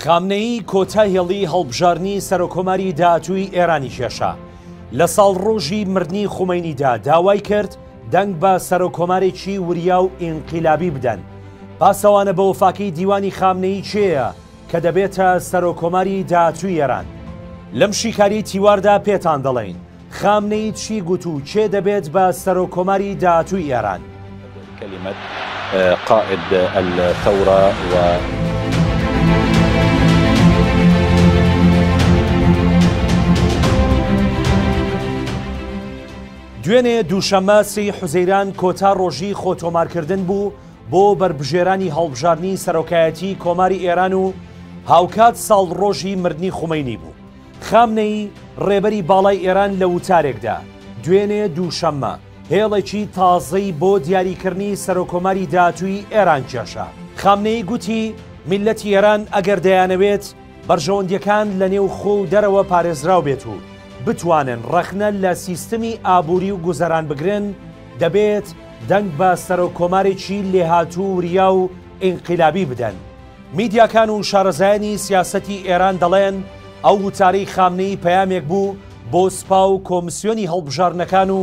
خامنەیی کۆتا هێڵی هەڵبژارنی سەرۆکۆماری داهاتووی ئێرانی کێشا. لە ساڵ ڕۆژی مردنی خومەینیدا داوای کرد دەنگ بە سەرۆکۆمارێکی وریا و ئینقیلابی بدەن. پاسەوانە بە وفاکەی دیوانی خامنەیی چێیە کە دەبێتە سەرۆکۆماری داهاتووی ئێران؟ لەم شیکاری تیواردا پێتان دەڵێین خامنەیی چی گوت و چێ دەبێت بە سەرۆکۆماری داهاتووی ئێران؟ كلمة قائد الثورة دوێنێ دووشەممە سەی حوزەیران کۆتا ڕۆژی خۆتۆمارکردن بوو بۆ بربژێرانی هەڵبژارنی سەرۆکایەتی کۆماری ئێران و هاوکات ساڵ ڕۆژی مردنی خومەینی بوو. خامنەیی ڕێبەری باڵای ئێران لە وتارێکدا دوێنێ دووشەممە هێڵێکی تازەی بۆ دیاریکردنی سەرۆکۆماری داهاتووی ئێران کێشا. خامنەیی گوتی میلەتی ئێران ئەگەر دەیانەوێت بەرژەوەندیەکان لە نێو خۆ و دەرەوە پارێزراو بێت و بتوانن ڕەخنە لە سیستەمی ئابووری و گوزەران بگرن دەبێت دەنگ بە سەرۆکۆمارێکی لێهاتوو وریا و ئینقیلابی بدەن. میدیاکان و شارەزایانی سیاسەتی ئێران دەڵێن ئەو وتارەی خامنەیی پەیامێک بوو بۆ سوپا و کۆمیسیۆنی هەڵبژارنەکان و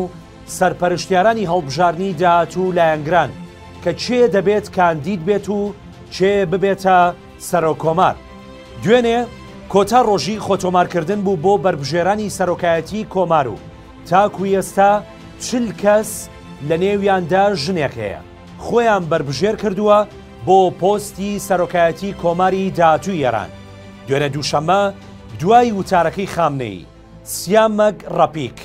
سەرپەرشتیارانی هەڵبژارنی داهاتوو لایەنگران کە چێ دەبێت کاندید بێت و چێ ببێتە سەرۆکۆمار. دوێنێ کۆتا ڕۆژی خۆتۆمارکردن بوو بۆ بربژێرانی سەرۆکایەتی کۆمار و تاکو ئێستا 40 کەس لە نێویاندا ژنێک هەیە خۆیان بربژێر کردووە بۆ پۆستی سەرۆکایەتی کۆماری داهاتووی ئێران. دوێنێ دووشەممە دوای وتارەکەی خامنەیی سیامەک ڕەپیک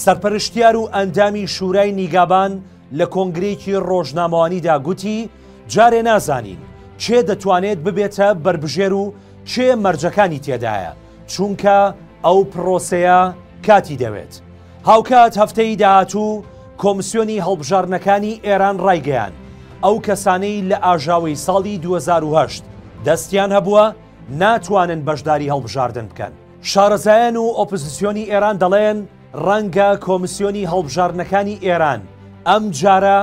سەرپەرشتیار و ئەندامی شورای نیگابان لە کۆنگرێکی ڕۆژنامەوانیدا گوتی جارێ نازانین چێ دەتوانێت ببێتە بربژێر و چێ مەرجەکانی تێدایە چونکە ئەو پرۆسەیە کاتی دەوێت. هاوکات هەفتەی داهاتوو کۆمیسیۆنی هەڵبژارنەکانی ئێران ڕایگەیان ئەو کەسانەی لە ئاژاوەی ساڵی 2008 دەستیان هەبووە ناتوانن بەشداری هەڵبژاردن بکەن. شارەزایان و ئۆپۆزیسیۆنی ئێران دەڵێن ڕەنگە کۆمیسیۆنی هەڵبژارنەکانی ئێران ئەم جارە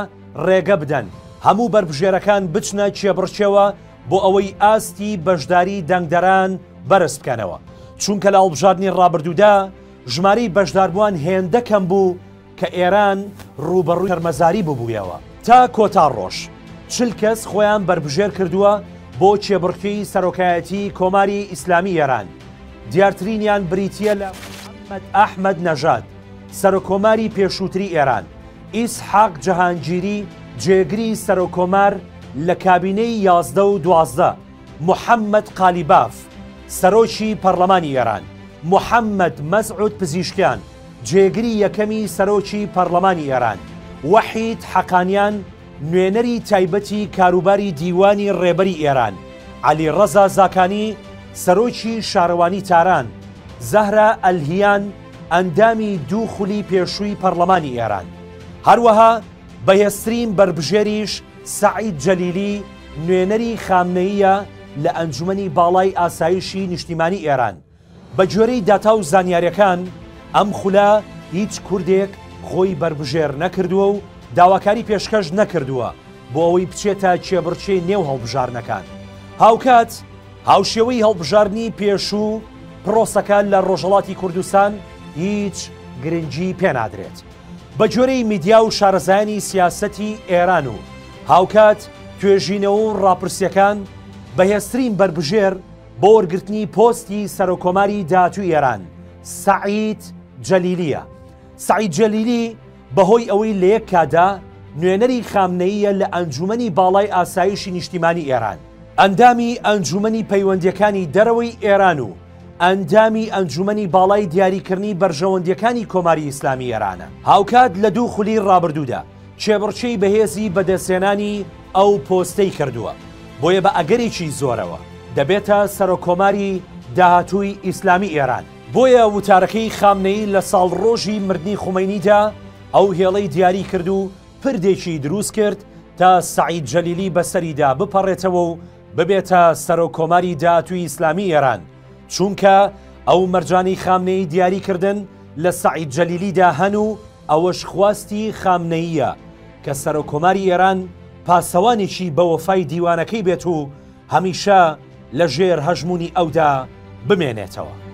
ڕێگە بدەن هەموو بربژێرەکان بچنە چێبڕچێوە بۆ ئەوەی ئاستی بەشداری دەنگدەران بەرز بکەنەوە چونکە لە هەڵبژاردنی ڕابردوودا ژمارەی بەشداربووان هێندە کەم بوو کە ئێران ڕوبەڕووی شەرمەزاری ببوویەوە. تا کۆتا ڕۆژ 40 کەس خۆیان بربژێر کردووە بۆ چێبڕکێی سەرۆکایەتی کۆماری ئیسلامی ئێران. دیارترینیان بریتیە لە محەممەد ئەحمەد نەژاد سەرۆکۆماری پێشووتری ئێران، ئیسحاق جەهانگیری جێگری سەرۆکۆمار لە کابینەی 11 و 12، محەممەد قالیباف سەرۆکی پەرلەمانی ئێران، محەممەد مەسعود پزیشکیان جێگری یەکەمی سەرۆکی پەرلەمانی ئێران، وەحید حەقانیان نوێنەری تایبەتی کاروباری دیوانی ڕێبەری ئێران، عەلی ڕەزا زاکانی سەرۆکی شارەوانی تاران، زەهرا ئەلهیان ئەندامی دوو خولی پێشووی پەرلەمانی ئێران. هەروەها بەهێزترین بربژێریش سەعید جەلیلی نوێنەری خامنەییە لە ئەنجومەنی باڵای ئاسایشی نیشتیمانی ئێران. بە جۆرەی داتا و زانیاریەکان ئەم خولە هیچ کوردێک خۆی بربژێر نەکردووە و داواکاری پێشکەش نەکردووە بۆ ئەوەی بچێتە چێبڕچێ نێو هەڵبژارنەکان. هاوکات هاوشێوەی هەڵبژاردننی پێشوو پرۆسەکە لە ڕۆژهەڵاتی کوردستان هیچ گرنگی پێنادرێت. بە جۆرەی میدیا و شارەزایانی سیاسەتی ئێران و هاوکات توێژینەوە و ڕاپرسیەکان بەهێزترین بربژێر بۆ وەرگرتنی پۆستی سەرۆکۆماری داهاتووی ئێران سەعید جەلیلیە. سەعید جەلیلی بەهۆی ئەوەی لە یەک کادا نوێنەری خامنەییە لە ئەنجومەنی باڵای ئاسایشی نیشتیمانی ئێران، ئەندامی ئەنجومەنی پەیوەندیەکانی دەرەوەی ئێران و ئەندامی ئەنجومەنی باڵای دیاریکردنی بەرژەوەندیەکانی کۆماری ئیسلامی ئێرانە. هاوکات لە دوو خولی ڕابردوودا چێبڕچەی بەهێزی بەدەستێنانی ئەو پۆستەی کردووە بۆیە بە ئەگەرێکی زۆرەوە دەبێتە سەرۆکۆماری داهاتووی ئیسلامی ئێران. بۆیە وتارەکەی خامنەیی لە ساڵ ڕۆژی مردنی خومەینیدا ئەو هێڵەی دیاری کرد و پردێکی دروست کرد تا سەعید جەلیلی بەسەریدا بپەڕێتەوە و ببێتە سەرۆکۆماری داهاتووی ئیسلامی ئێران چونکە ئەو مەرجانی خامنەیی دیاریکردن لە سەعید جەلیلیدا هەن و ئەوەش خواستی خامنەییە کە سەرۆکۆماری ئێران پاسەوانێکی بە وەفای دیوانەکەی بێت و هەمیشە لە ژێر هەژمونی ئەودا بمێنێتەوە.